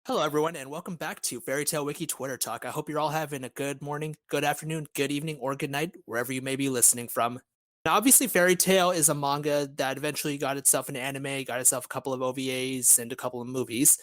Hello, everyone, and welcome back to Fairytale Wiki Twitter Talk. I hope you're all having a good morning, good afternoon, good evening, or good night, wherever you may be listening from. Now, obviously, Fairytale is a manga that eventually got itself an anime, got itself a couple of OVAs and a couple of movies.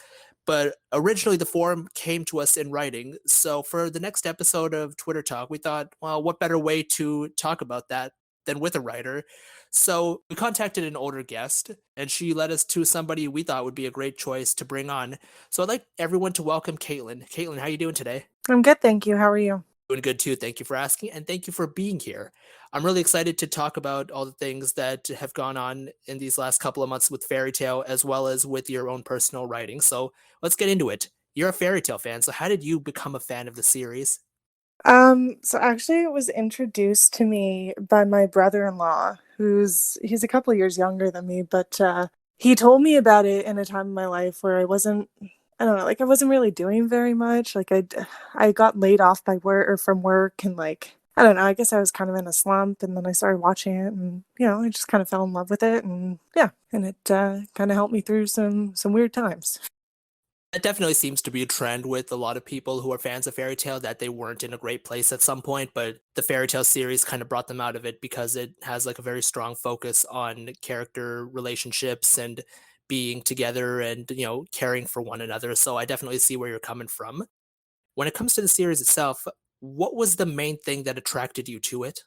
But originally, the form came to us in writing. So, for the next episode of Twitter Talk, we thought, well, what better way to talk about that than with a writer? So, we contacted an older guest, and she led us to somebody we thought would be a great choice to bring on. So I'd like everyone to welcome Caitlin. Caitlin, how you doing today? I'm good, thank you. How are you? Doing good too. Thank you for asking, and thank you for being here. I'm really excited to talk about all the things that have gone on in these last couple of months with Fairy Tale, as well as with your own personal writing. So let's get into it. You're a Fairy Tale fan, so how did you become a fan of the series? So actually it was introduced to me by my brother-in-law, he's a couple years younger than me, but he told me about it in a time in my life where I don't know, like I wasn't really doing very much. I got laid off by work or from work and like I don't know, I guess I was kind of in a slump and then I started watching it and I just kind of fell in love with it and yeah, and it kind of helped me through some weird times. That definitely seems to be a trend with a lot of people who are fans of Fairy Tale that they weren't in a great place at some point, but the Fairy Tale series kind of brought them out of it because it has like a very strong focus on character relationships and being together and, caring for one another. So I definitely see where you're coming from. When it comes to the series itself, what was the main thing that attracted you to it?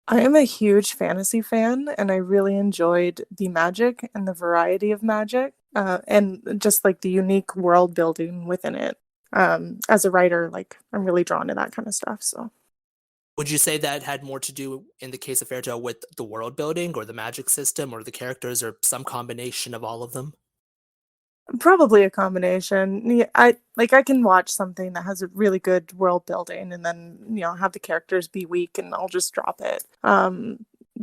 I am a huge fantasy fan, and I really enjoyed the magic and the variety of magic, and just like the unique world building within it. As a writer, like I'm really drawn to that kind of stuff. So Would you say that had more to do in the case of Fairy Tale with the world building or the magic system or the characters or some combination of all of them? probably a combination. Yeah, I can watch something that has a really good world building, and then have the characters be weak, and I'll just drop it.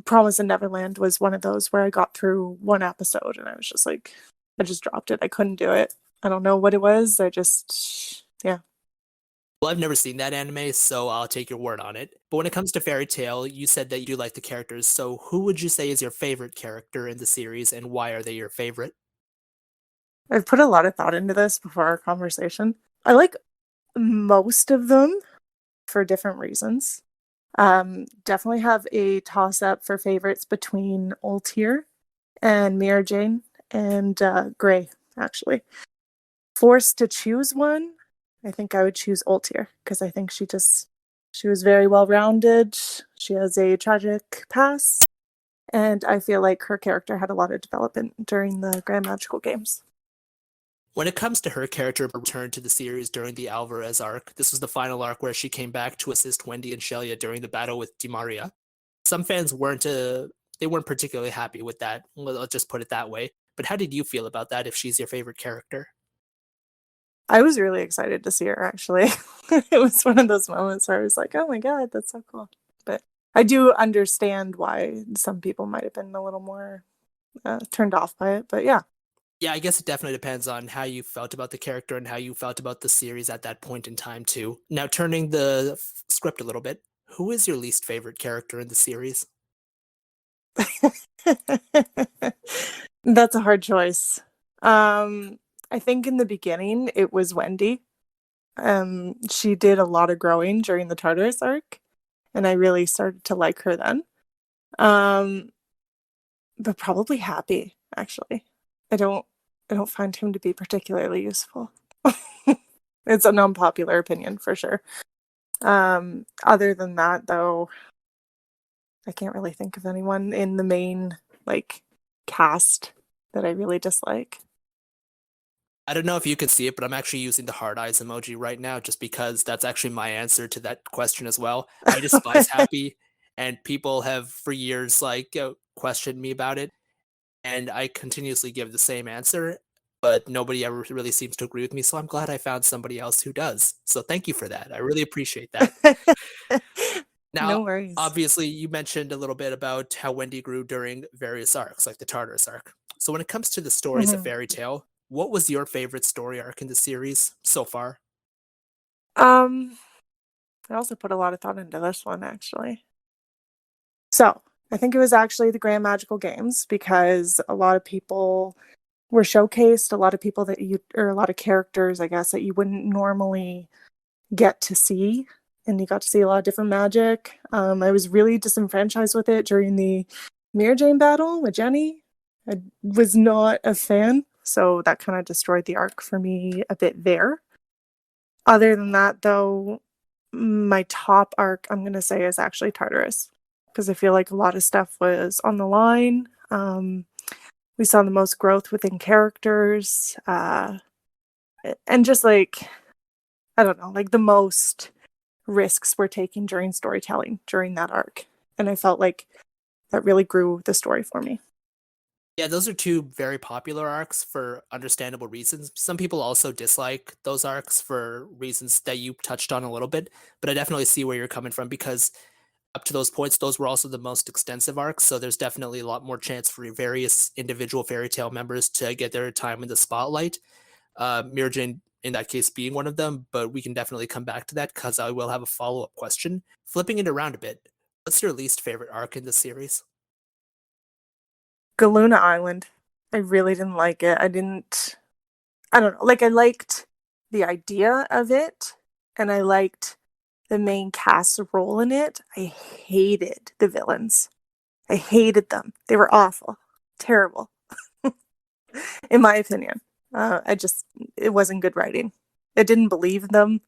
Promise in Neverland was one of those where I got through one episode and I was just like, I just dropped it. I couldn't do it. I don't know what it was. Yeah. Well, I've never seen that anime, so I'll take your word on it. But when it comes to Fairy Tale, you said that you do like the characters. So who would you say is your favorite character in the series, and why are they your favorite? I've put a lot of thought into this before our conversation. I like most of them for different reasons. Definitely have a toss up for favorites between Ultier and Mira Jane and Gray, actually. Forced to choose one, I think I would choose Ultier because I think she was very well rounded. She has a tragic past, and I feel like her character had a lot of development during the Grand Magical Games. When it comes to her character return to the series during the Alvarez arc, this was the final arc where she came back to assist Wendy and Shelia during the battle with Dimaria. Some fans weren't particularly happy with that. Well, let's just put it that way. But how did you feel about that if she's your favorite character? I was really excited to see her actually. It was one of those moments where I was like, oh my god, that's so cool. But I do understand why some people might have been a little more turned off by it. But yeah, Yeah, I guess it definitely depends on how you felt about the character and how you felt about the series at that point in time too. Now, turning the script a little bit, who is your least favorite character in the series? that's a hard choice. I think in the beginning it was Wendy. She did a lot of growing during the Tartarus arc, and I really started to like her then. Um, but probably Happy, actually. I don't I don't find him to be particularly useful. It's an unpopular opinion for sure. Other than that though, I can't really think of anyone in the main like cast that I really dislike. I don't know if you can see it, but I'm actually using the heart eyes emoji right now just because that's actually my answer to that question as well. I despise Happy, and people have for years questioned me about it, and I continuously give the same answer, but nobody ever really seems to agree with me. So I'm glad I found somebody else who does. So thank you for that. I really appreciate that. No Now, worries. obviously, you mentioned a little bit about how Wendy grew during various arcs, like the Tartarus arc. So, when it comes to the stories of Mhm. Fairy Tale, what was your favorite story arc in the series so far? Um, I also put a lot of thought into this one actually. So I think it was actually the Grand Magical Games because a lot of people were showcased, a lot of people that you, or a lot of characters, I guess, that you wouldn't normally get to see. And you got to see a lot of different magic. I was really disenfranchised with it during the Mira Jane battle with Jenny. I was not a fan, so that kind of destroyed the arc for me a bit there. Other than that, though, my top arc, I'm going to say, is actually Tartarus, because I feel like a lot of stuff was on the line. We saw the most growth within characters, and just like, I don't know, like the most risks were taken during storytelling during that arc. And I felt like that really grew the story for me. Yeah, those are two very popular arcs for understandable reasons. Some people also dislike those arcs for reasons that you touched on a little bit, but I definitely see where you're coming from because up to those points, those were also the most extensive arcs. So there's definitely a lot more chance for various individual fairy tale members to get their time in the spotlight. Mirjane, in that case, being one of them, but we can definitely come back to that because I will have a follow up question. Flipping it around a bit, what's your least favorite arc in the series? Galuna Island. I really didn't like it. I don't know. Like, I liked the idea of it, and I liked the main cast's role in it. I hated the villains. I hated them. They were awful. Terrible. In my opinion. It wasn't good writing. I didn't believe them.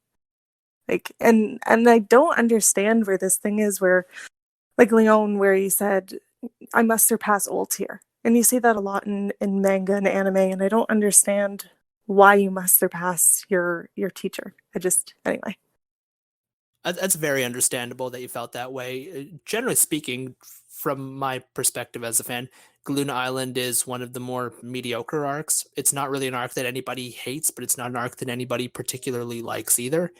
Like, and I don't understand where this thing is where, like Leon, where he said, I must surpass old tier. And you see that a lot in manga and anime, and I don't understand why you must surpass your teacher. Anyway. That's very understandable that you felt that way. Generally speaking, from my perspective as a fan, Galuna Island is one of the more mediocre arcs. It's not really an arc that anybody hates, but it's not an arc that anybody particularly likes either.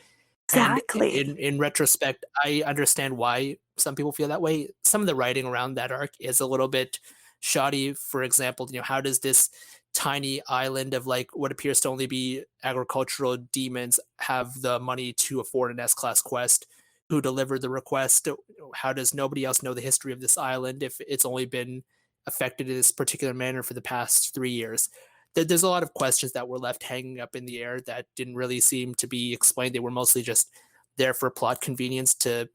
And Exactly. in retrospect, I understand why some people feel that way. Some of the writing around that arc is a little bit shoddy. For example, how does this tiny island of like what appears to only be agricultural demons have the money to afford an S-class quest? Who delivered the request? How does nobody else know the history of this island if it's only been affected in this particular manner for the past 3 years? There's a lot of questions that were left hanging up in the air that didn't really seem to be explained. They were mostly just there for plot convenience to,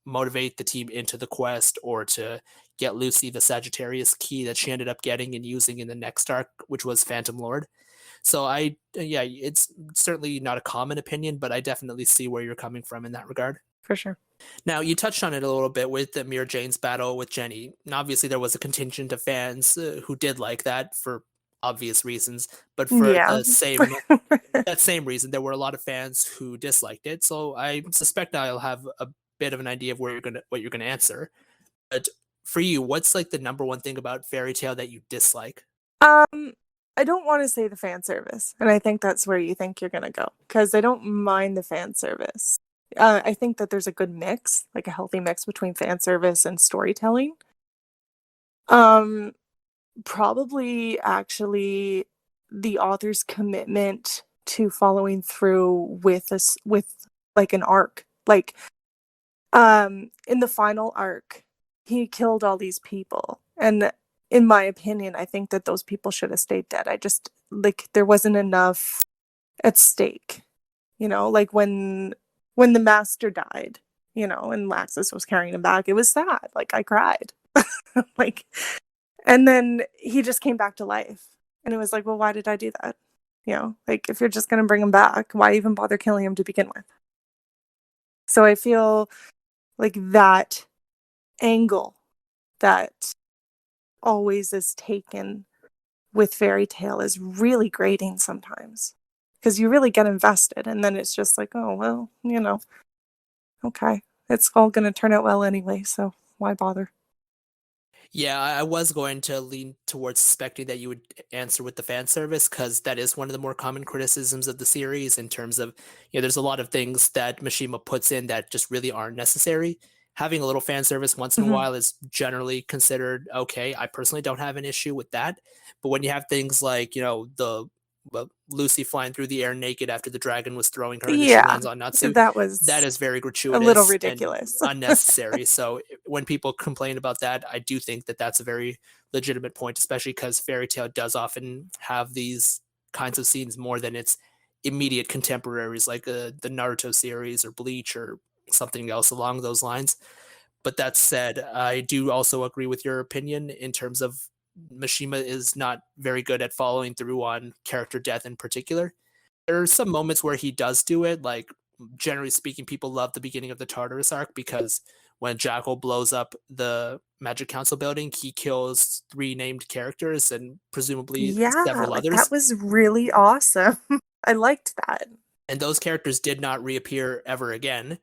motivate the team into the quest or to get Lucy the Sagittarius key that she ended up getting and using in the next arc, which was Phantom Lord. So yeah, it's certainly not a common opinion, but I definitely see where you're coming from in that regard. For sure. Now, you touched on it a little bit with the Mira Jane's battle with Jenny. And obviously, there was a contingent of fans who did like that for obvious reasons, but for Yeah. the same that same reason, there were a lot of fans who disliked it. So I suspect I'll have a bit of an idea of what you're gonna answer. But for you, what's like the number one thing about Fairy Tale that you dislike? um, I don't want to say the fan service, and I think that's where you think you're gonna go, because I don't mind the fan service. I think that there's a good mix, like a healthy mix between fan service and storytelling. Um, Probably actually the author's commitment to following through with this, with like an arc. Like, in the final arc, he killed all these people, and in my opinion, I think that those people should have stayed dead. I just, like, there wasn't enough at stake. Like when the master died, and Laxus was carrying him back, it was sad. Like, I cried. Like, and then he just came back to life. And it was like, well, why did I do that? Like, if you're just going to bring him back, why even bother killing him to begin with? So I feel like that angle that always is taken with Fairy Tale is really grating sometimes, because you really get invested, and then it's just like, oh, well, okay, it's all going to turn out well anyway, so why bother? Yeah, I was going to lean towards suspecting that you would answer with the fan service because that is one of the more common criticisms of the series in terms of, there's a lot of things that Mishima puts in that just really aren't necessary. Having a little fan service once in a Mm-hmm. while is generally considered okay. I personally don't have an issue with that. But when you have things like, Lucy flying through the air naked after the dragon was throwing her and then she Yeah, lands on Natsu, that that was is very a little gratuitous and ridiculous. unnecessary. So when people complain about that, I do think that that's a very legitimate point, especially because Fairy Tale does often have these kinds of scenes more than its immediate contemporaries, like the Naruto series or Bleach or something else along those lines. But that said, I do also agree with your opinion in terms of Mishima is not very good at following through on character death in particular. There are some moments where he does do it, like generally speaking, people love the beginning of the Tartarus arc because when Jackal blows up the Magic Council building, he kills three named characters and presumably Yeah, several like that others. was really awesome. I liked that. And those characters did not reappear ever again.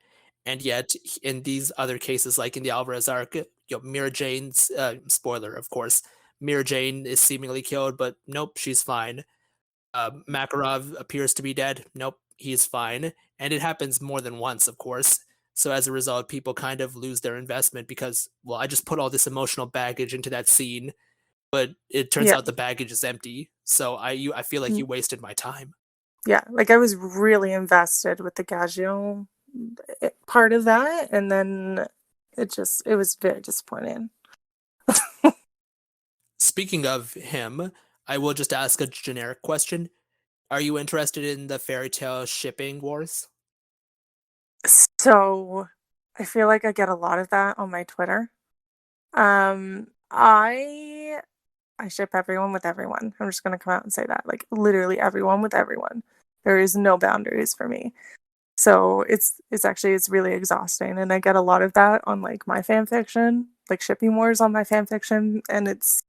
And yet, in these other cases, like in the Alvarez arc, Mira Jane's spoiler, of course, Mira Jane is seemingly killed, but nope, she's fine. Makarov appears to be dead. Nope, he's fine. And it happens more than once, of course. So as a result, people kind of lose their investment because, well, I just put all this emotional baggage into that scene, but it turns Yeah. out the baggage is empty. So I feel like Mm, you wasted my time. yeah, like I was really invested with the Gaggio part of that, and then it was very disappointing. Speaking of him, I will just ask a generic question. Are you interested in the fairy tale shipping wars? So I feel like I get a lot of that on my Twitter. Um, I I ship everyone with everyone. I'm just gonna come out and say that. Like literally everyone with everyone. There is no boundaries for me. So it's actually it's really exhausting. And I get a lot of that on like my fan fiction, like shipping wars on my fan fiction, and it's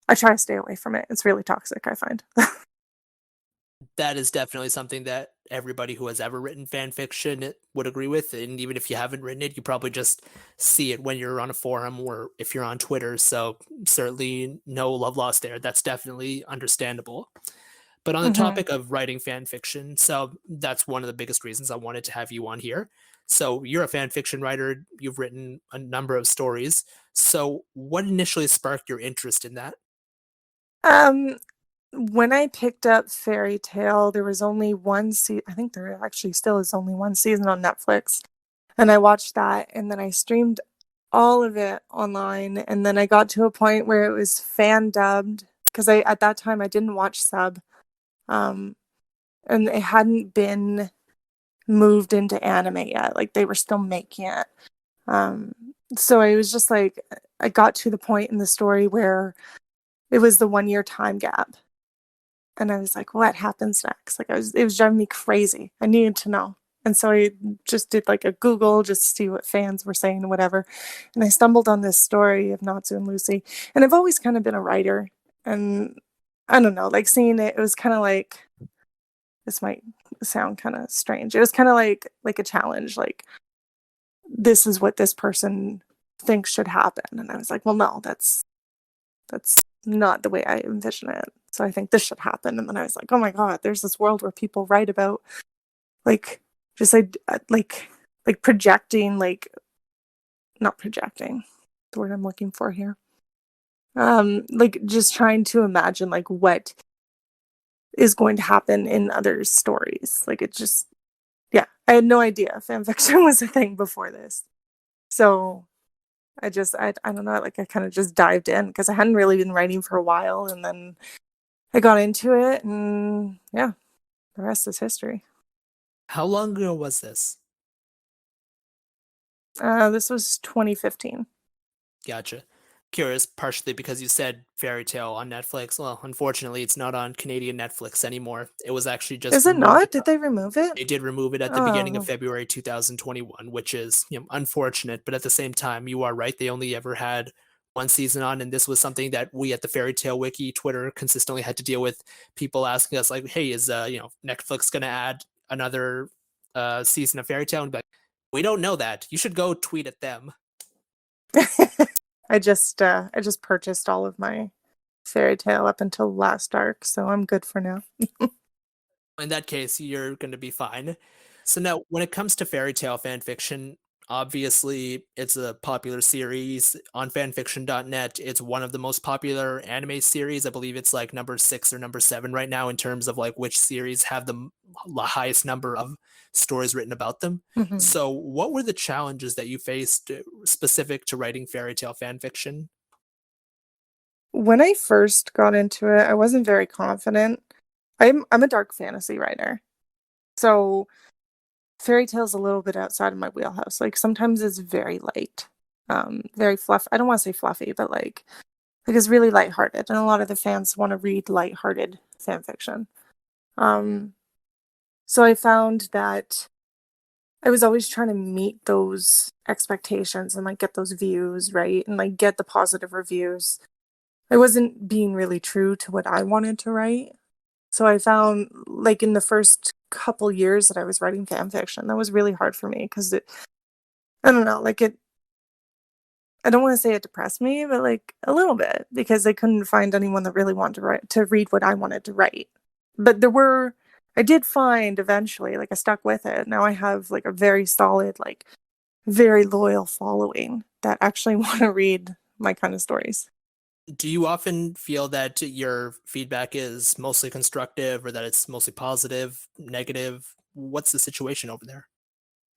I try to stay away from it. It's really toxic, I find. That is definitely something that everybody who has ever written fan fiction would agree with. And even if you haven't written it, you probably just see it when you're on a forum or if you're on Twitter. So certainly no love lost there. That's definitely understandable. But on the hmm topic of writing fan fiction, so that's one of the biggest reasons I wanted to have you on here. So you're a fan fiction writer, you've written a number of stories. So what initially sparked your interest in that? Um when I picked up Fairy Tale, there was only one season. I think there actually still is only one season on Netflix. And I watched that and then I streamed all of it online. And then I got to a point where it was fan dubbed because I at that time I didn't watch sub. Um, and it hadn't been moved into anime yet. Like they were still making it. Um, so I was just like, I got to the point in the story where it was the 1 year time gap. And I was like, what happens next? It was driving me crazy. I needed to know. And so I just did like a Google just to see what fans were saying and whatever. And I stumbled on this story of Natsu and Lucy. And I've always kind of been a writer. And I don't know, like seeing it, it was kind of like, this might sound kind of strange. It was kind of like a challenge. Like, this is what this person thinks should happen. And I was like, well, no, that's not the way I envision it. So I think this should happen. And then I was like, oh my god, there's this world where people write about like just like projecting, like not projecting, the word I'm looking for here. Like just trying to imagine like what is going to happen in other stories. Like it just yeah, I had no idea fan fiction was a thing before this. So I don't know, like I kind of just dived in because I hadn't really been writing for a while and then I got into it and yeah, the rest is history. How long ago was this? This was 2015. Gotcha. Curious, partially because you said Fairy Tale on Netflix. Well, unfortunately, it's not on Canadian Netflix anymore. It was actually just Is it removed. not? Did they remove it? They did remove it at the beginning of Oh. February 2021, which is unfortunate. But at the same time, you are right. They only ever had one season on, and this was something that we at the Fairytale Wiki Twitter consistently had to deal with. People asking us like, "Hey, is Netflix going to add another season of Fairytale?" And be like, we don't know that. You should go tweet at them. I just purchased all of my fairy tale up until last arc, so I'm good for now. In that case, you're going to be fine. So now, when it comes to fairy tale fan fiction, obviously it's a popular series on fanfiction.net. It's one of the most popular anime series. I believe it's like number 6 or number 7 right now in terms of like which series have the highest number of stories written about them. Mhm. So, what were the challenges that you faced specific to writing fairy tale fan fiction? when I first got into it, I wasn't very confident. I'm a dark fantasy writer. So fairy tale's a little bit outside of my wheelhouse. Like sometimes it's very light. Very fluff. I don't want to say fluffy, but like it's really lighthearted. And a lot of the fans want to read lighthearted fan fiction. Um so I found that I was always trying to meet those expectations and like get those views, right? And like get the positive reviews. I wasn't being really true to what I wanted to write. So I found like in the first couple years that I was writing fan fiction, that was really hard for me because I don't know, like I don't want to say it depressed me, but like a little bit because I couldn't find anyone that really wanted to read what I wanted to write. But I did find eventually, like I stuck with it. Now I have like a very solid, like very loyal following that actually want to read my kind of stories. Do you often feel that your feedback is mostly constructive or that it's mostly positive, negative? What's the situation over there?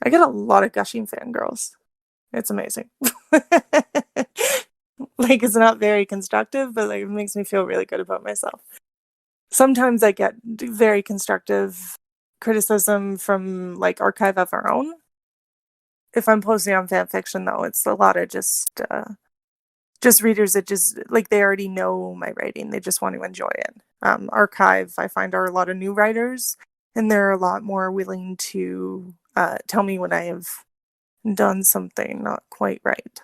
I get a lot of gushing fangirls. It's amazing. Like it's not very constructive, but like it makes me feel really good about myself. Sometimes I get very constructive criticism from like Archive of Our Own. If I'm posting on fan fiction though, it's a lot of just readers that just like they already know my writing. They just want to enjoy it. Archive, I find, are a lot of new writers, and they're a lot more willing to tell me when I have done something not quite right.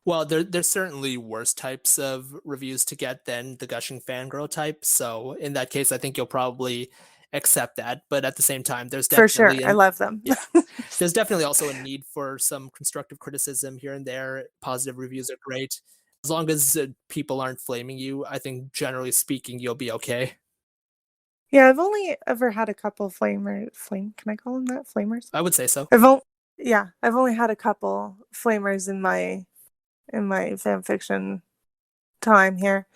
Well, there's certainly worse types of reviews to get than the gushing fangirl type. So in that case, I think you'll probably accept that. But at the same time, there's For sure, definitely I an love them. yeah, there's definitely also a need for some constructive criticism here and there. Positive reviews are great. As long as people aren't flaming you, I think generally speaking, you'll be okay. Yeah, I've only ever had a couple flame. Can I call them that? Flamers. I would say so. I've only had a couple flamers in my fan fiction time here,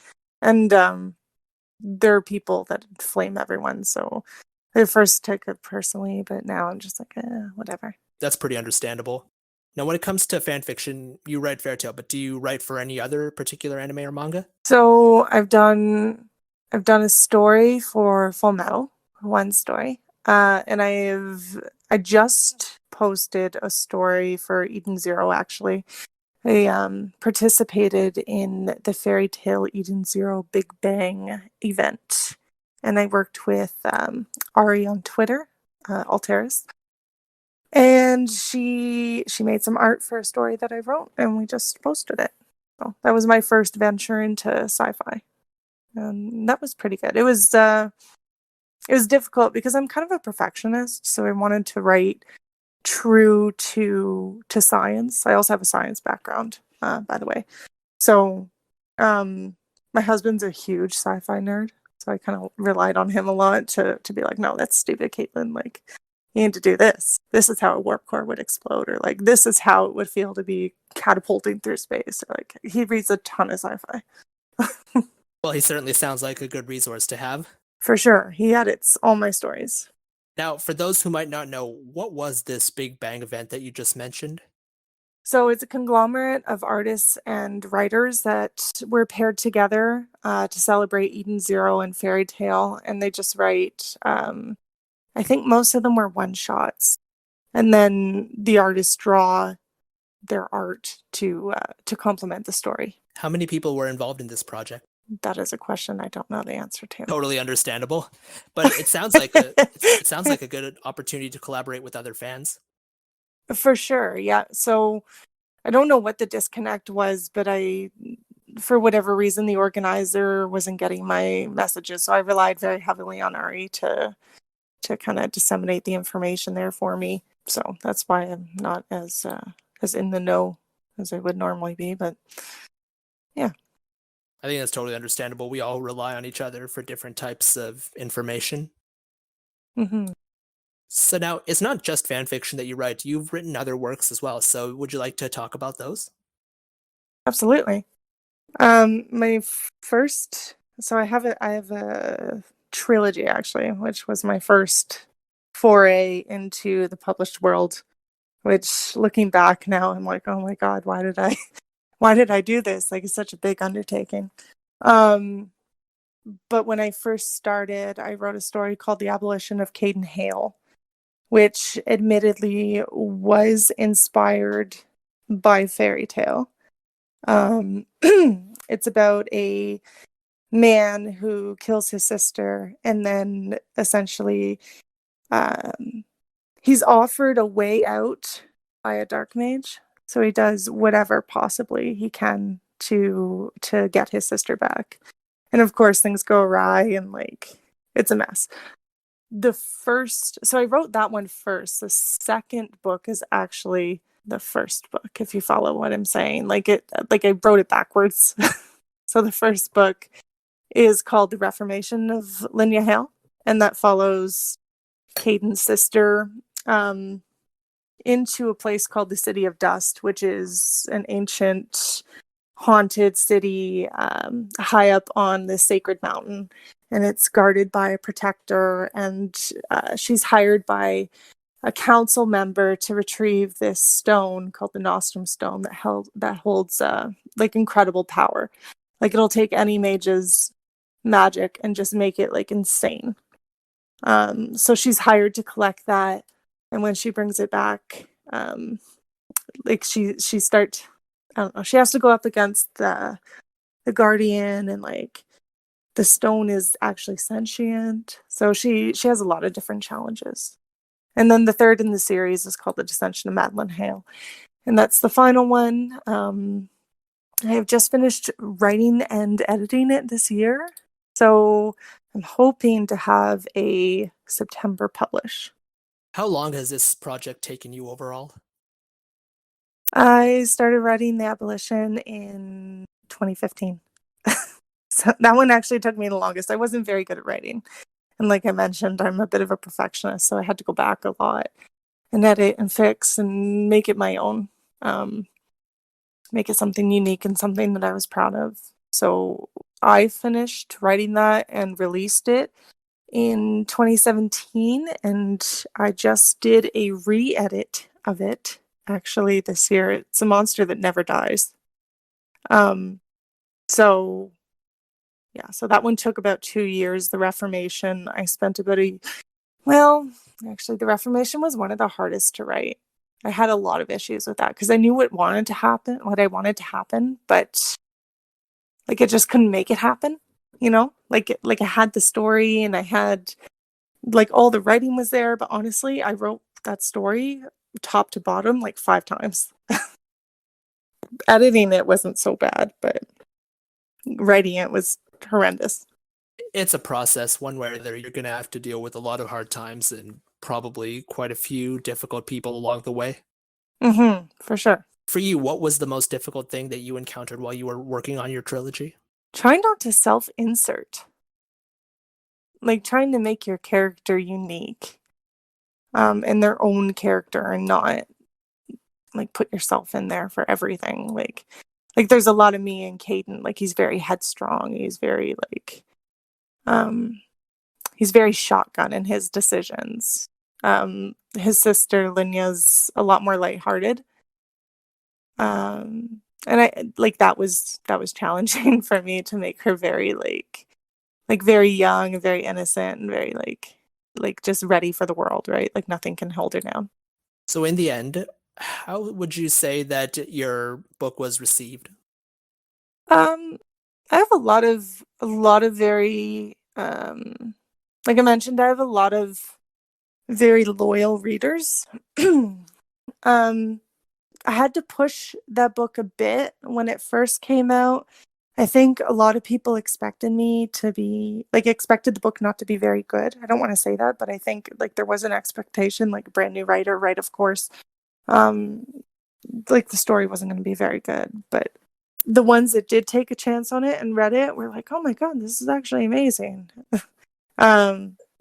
and there are people that flame everyone. So I first took it personally, but now I'm just like, whatever. That's pretty understandable. Now, when it comes to fan fiction, you write Fairytale, but do you write for any other particular anime or manga? So I've done a story for Full Metal, one story, and I just posted a story for Eden Zero. Actually, I participated in the Fairytale Eden Zero Big Bang event, and I worked with Ari on Twitter, Alteris, and she made some art for a story that I wrote, and we just posted it. So that was my first venture into sci-fi, and that was pretty good. It was difficult because I'm kind of a perfectionist, so I wanted to write true to science. I also have a science background, by the way. So, my husband's a huge sci-fi nerd, so I kind of relied on him a lot to be like, no, that's stupid, Caitlin. Like, you need to do this. This is how a warp core would explode, or like this is how it would feel to be catapulting through space. Or like he reads a ton of sci-fi. Well, he certainly sounds like a good resource to have. For sure, he edits all my stories. Now, for those who might not know, what was this Big Bang event that you just mentioned? So it's a conglomerate of artists and writers that were paired together to celebrate Eden Zero and Fairytale, and they just write. I think most of them were one shots, and then the artists draw their art to complement the story. How many people were involved in this project? That is a question I don't know the answer to. Totally understandable, but it sounds like it sounds like a good opportunity to collaborate with other fans. For sure, yeah. So I don't know what the disconnect was, but for whatever reason, the organizer wasn't getting my messages. So I relied very heavily on Ari to kind of disseminate the information there for me. So that's why I'm not as in the know as I would normally be. But yeah. I think that's totally understandable. We all rely on each other for different types of information. Hmm. So now it's not just fan fiction that you write. You've written other works as well. So would you like to talk about those? Absolutely. My first, so I have a trilogy actually, which was my first foray into the published world. Which, looking back now, I'm like, oh my god, why did I do this? Like, it's such a big undertaking. Um, but when I first started, I wrote a story called The Abolition of Caden Hale, which admittedly was inspired by Fairytale. It's about a man who kills his sister and then essentially um, he's offered a way out by a dark mage. So he does whatever possibly he can to get his sister back. And of course things go awry and like it's a mess. So I wrote that one first. The second book is actually the first book, if you follow what I'm saying. Like I wrote it backwards. So the first book is called The Reformation of Linya Hale, and that follows Caden's sister into a place called the City of Dust, which is an ancient haunted city high up on the sacred mountain, and it's guarded by a protector, and she's hired by a council member to retrieve this stone called the Nostrum Stone that holds like incredible power. Like it'll take any mage's magic and just make it like insane. So she's hired to collect that, and when she brings it back, like she start I don't know, she has to go up against the guardian, and like the stone is actually sentient. So she has a lot of different challenges. And then the third in the series is called The Dissension of Madeline Hale, and that's the final one. I have just finished writing and editing it this year, so I'm hoping to have a September publish. How long has this project taken you overall? I started writing The Abolition in 2015. So that one actually took me the longest. I wasn't very good at writing. And like I mentioned, I'm a bit of a perfectionist, so I had to go back a lot and edit and fix and make it my own. Make it something unique and something that I was proud of. So I finished writing that and released it in 2017, and I just did a re-edit of it actually this year. It's a monster that never dies. Um, so yeah, so that one took about 2 years. The Reformation, I spent well, actually, the Reformation was one of the hardest to write. I had a lot of issues with that because I knew what I wanted to happen, but like I just couldn't make it happen. Like I had the story and I had like all the writing was there, but honestly, I wrote that story top to bottom like 5 times. Editing it wasn't so bad, but writing it was horrendous. It's a process one way or the other. You're going to have to deal with a lot of hard times and probably quite a few difficult people along the way. For sure. For you, what was the most difficult thing that you encountered while you were working on your trilogy? Try not to self-insert. Like trying to make your character unique, and their own character, and not like put yourself in there for everything. Like there's a lot of me in Caden. Like he's very headstrong. He's very like he's very shotgun in his decisions. His sister Linya's a lot more lighthearted. And I like that was challenging for me to make her very like very young and very innocent and very like just ready for the world, right? Like nothing can hold her down. So, in the end, how would you say that your book was received? Um, I have a lot of very like I mentioned, I have a lot of very loyal readers. um, I had to push that book a bit when it first came out. I think a lot of people expected expected the book not to be very good. I don't want to say that, but I think like there was an expectation, like a brand new writer, right? Of course. Um, like the story wasn't going to be very good, but the ones that did take a chance on it and read it were like, oh my God, this is actually amazing.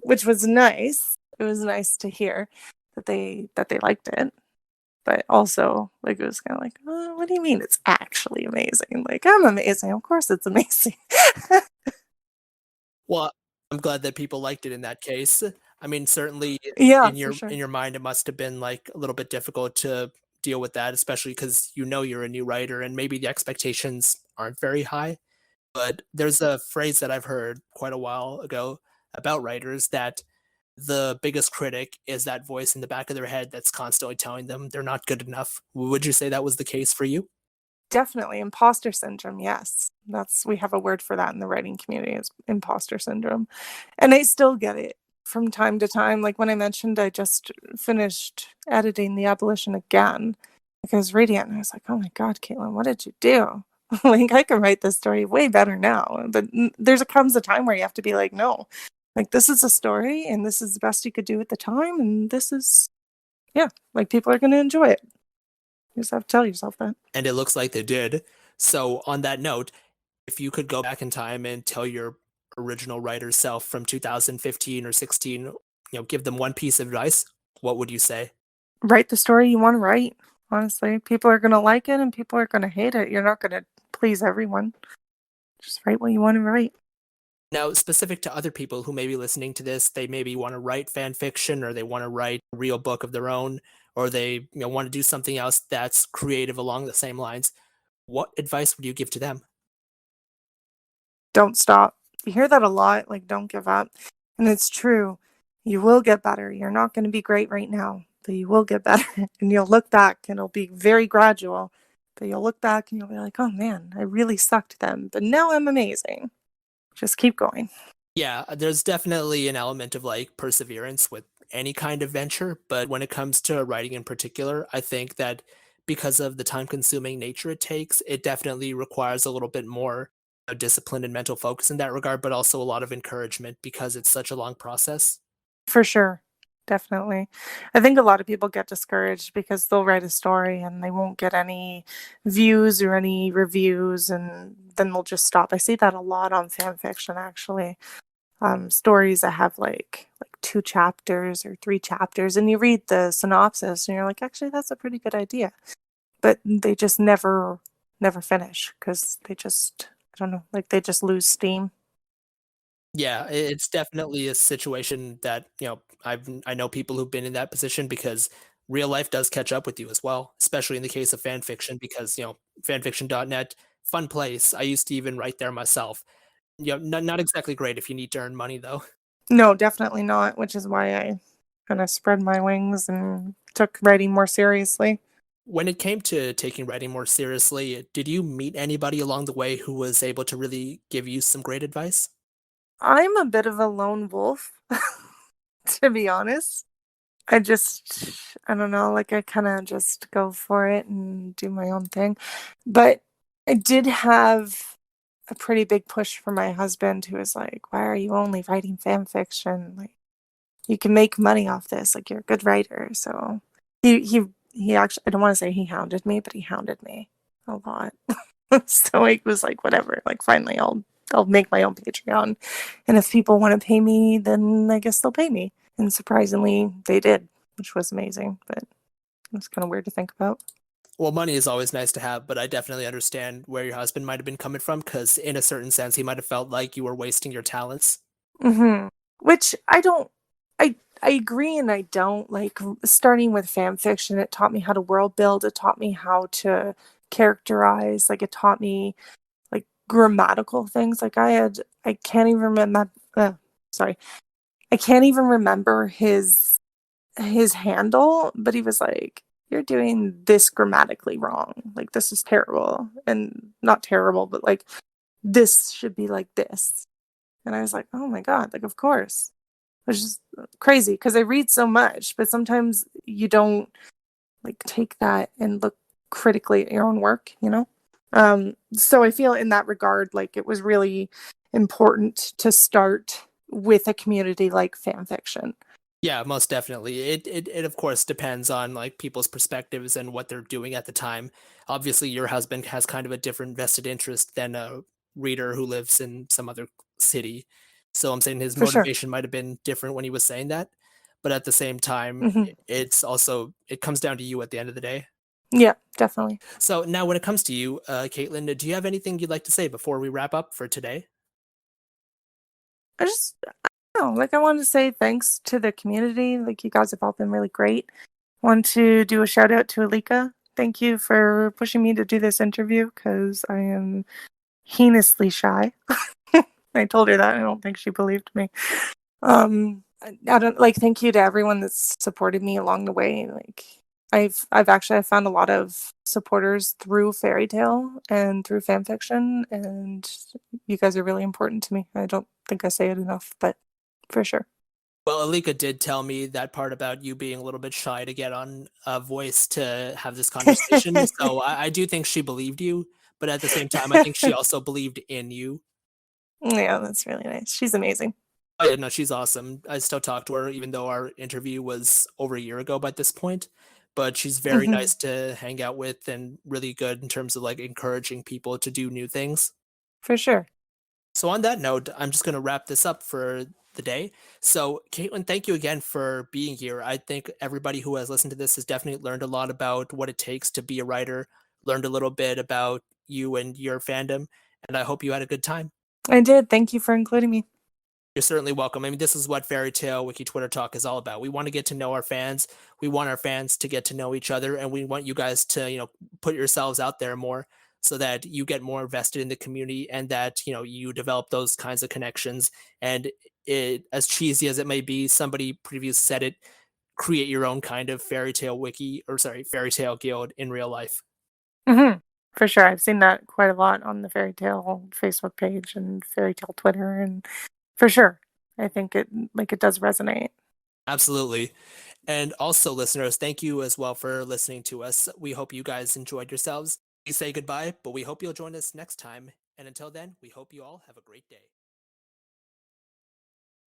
Which was nice. It was nice to hear that they liked it. But also, like, it was kind of like, oh, what do you mean it's actually amazing? Like, I'm amazing. Of course it's amazing. Well, I'm glad that people liked it in that case. I mean, certainly Yeah, in for your sure. mind, it must have been like a little bit difficult to deal with that, especially because you know you're a new writer and maybe the expectations aren't very high. But there's a phrase that I've heard quite a while ago about writers that the biggest critic is that voice in the back of their head that's constantly telling them they're not good enough. Would you say that was the case for you? Definitely imposter syndrome, yes. That's we have a word for that in the writing community is imposter syndrome. And I still get it from time to time. Like when I mentioned I just finished editing The Abolition again. Like I was reading it and I was like, "Oh my god, Caitlin, what did you do?" Like I can write this story way better now. But there's a comes a time where you have to be like, "No. Like this is a story and this is the best you could do at the time and this is yeah, like people are going to enjoy it." You just have to tell yourself that. And it looks like they did. So, on that note, if you could go back in time and tell your original writer self from 2015 or 16, give them one piece of advice, what would you say? Write the story you want to write. Honestly, people are going to like it and people are going to hate it. You're not going to please everyone. Just write what you want to write. Now, specific to other people who may be listening to this, they maybe want to write fan fiction or they want to write a real book of their own or they want to do something else that's creative along the same lines. What advice would you give to them? Don't stop. You hear that a lot, like don't give up. And it's true. You will get better. You're not going to be great right now, but you will get better. And you'll look back and it'll be very gradual. But you'll look back and you'll be like, oh man, I really sucked then. But now I'm amazing. Just keep going. Yeah, there's definitely an element of like perseverance with any kind of venture, but when it comes to writing in particular, I think that because of the time consuming nature it takes, it definitely requires a little bit more discipline and mental focus in that regard, but also a lot of encouragement because it's such a long process. For sure. Definitely. I think a lot of people get discouraged because they'll write a story and they won't get any views or any reviews and then they'll just stop. I see that a lot on fan fiction actually. Stories that have like two chapters or three chapters and you read the synopsis and you're like, actually that's a pretty good idea. But they just never finish because they just I don't know, like they just lose steam. Yeah, it's definitely a situation that, I know people who've been in that position because real life does catch up with you as well, especially in the case of fan fiction because, fanfiction.net, fun place. I used to even write there myself. Not exactly great if you need to earn money though. No, definitely not, which is why I kind of spread my wings and took writing more seriously. When it came to taking writing more seriously, did you meet anybody along the way who was able to really give you some great advice? I'm a bit of a lone wolf, to be honest. I don't know, like I kind of just go for it and do my own thing. But I did have a pretty big push from my husband who was like, "Why are you only writing fan fiction? Like you can make money off this. Like you're a good writer." So he actually I don't want to say he hounded me, but he hounded me a lot. So it was like whatever. Like finally I'll make my own Patreon. And if people want to pay me, then I guess they'll pay me. And surprisingly they did, which was amazing, but it was kind of weird to think about. Well, money is always nice to have, but I definitely understand where your husband might have been coming from because, in a certain sense, he might have felt like you were wasting your talents. Which I don't I agree and I don't like starting with fan fiction. It taught me how to world build. It taught me how to characterize. Like it taught me like grammatical things. Like I can't even remember. Sorry, I can't even remember his handle, but he was like, "You're doing this grammatically wrong. Like this is terrible, and not terrible, but like this should be like this." And I was like, "Oh my god! Like of course." Which is crazy because I read so much, but sometimes you don't like take that and look critically at your own work, you know? So I feel in that regard, like it was really important to start with a community like fan fiction. Yeah, most definitely. It of course depends on like people's perspectives and what they're doing at the time. Obviously, your husband has kind of a different vested interest than a reader who lives in some other city. So I'm saying his For sure. motivation might have been different when he was saying that, but at the same time, Hmm. it's also it comes down to you at the end of the day. Yeah, definitely. So now, when it comes to you, Caitlin, do you have anything you'd like to say before we wrap up for today? I just, I don't know, like I wanted to say thanks to the community. Like you guys have all been really great. Want to do a shout out to Alika. Thank you for pushing me to do this interview because I am heinously shy. I told her that. I don't think she believed me. I don't like thank you to everyone that's supported me along the way. Like I've found a lot of supporters through Fairytale and through fan fiction, and you guys are really important to me. I don't think I say it enough, but for sure. Well, Alika did tell me that part about you being a little bit shy to get on a voice to have this conversation. So I do think she believed you, but at the same time, I think she also believed in you. Yeah, that's really nice. She's amazing. Oh yeah, no, she's awesome. I still talk to her, even though our interview was over a year ago by this point. But she's very Hmm. nice to hang out with and really good in terms of like encouraging people to do new things. For sure. So on that note, I'm just going to wrap this up for the day. So Caitlin, thank you again for being here. I think everybody who has listened to this has definitely learned a lot about what it takes to be a writer, learned a little bit about you and your fandom, and I hope you had a good time. I did. Thank you for including me. You're certainly welcome. I mean, this is what Fairytale Wiki Twitter Talk is all about. We want to get to know our fans. We want our fans to get to know each other, and we want you guys to, put yourselves out there more so that you get more invested in the community and that, you develop those kinds of connections. And it, as cheesy as it may be, somebody previous said it, create your own kind of fairytale wiki or sorry, fairytale guild in real life. Hmm. For sure. I've seen that quite a lot on the Fairytale Facebook page and Fairytale Twitter, and for sure. I think it does resonate. Absolutely. And also, listeners, thank you as well for listening to us. We hope you guys enjoyed yourselves. We say goodbye, but we hope you'll join us next time. And until then, we hope you all have a great day.